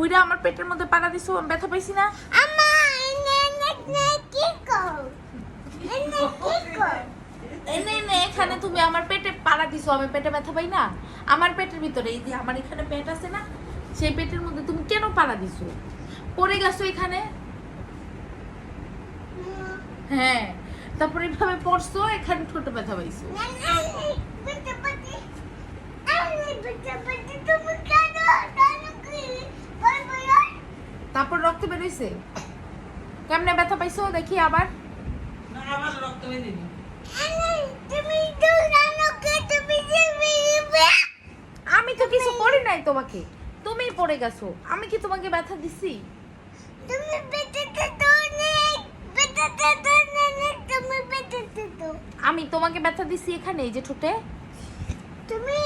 বুইড়া আমার পেটের মধ্যে পাড়া দিছো, আমি ব্যথা পাইছি না? এখানে তুমি আমার পেটে পাড়া দিছো, আমি পেটে ব্যথা পাই না? আমার পেটের ভিতরে এই যে আমার এখানে পেট আছে না, সেই পেটের মধ্যে তুমি কেন পাড়া দিছো? পড়ে গেছো এখানে? হ্যাঁ, তারপরে এইভাবে পড়ছো, এখানে ছোট ব্যথা পাইছো। তারপর রক্ত বেরোইছে? কেমনে ব্যথা পাইছো দেখি আবার। না আমার রক্ত বেরিয়ে আমি তো কিছু করি নাই তোমাকে, তুমিই পড়ে গেছো। আমি কি তোমাকে ব্যথা দিছি? আমি তোমাকে ব্যথা দিছি এখানে, এই যে ঠোঁটে? তুমি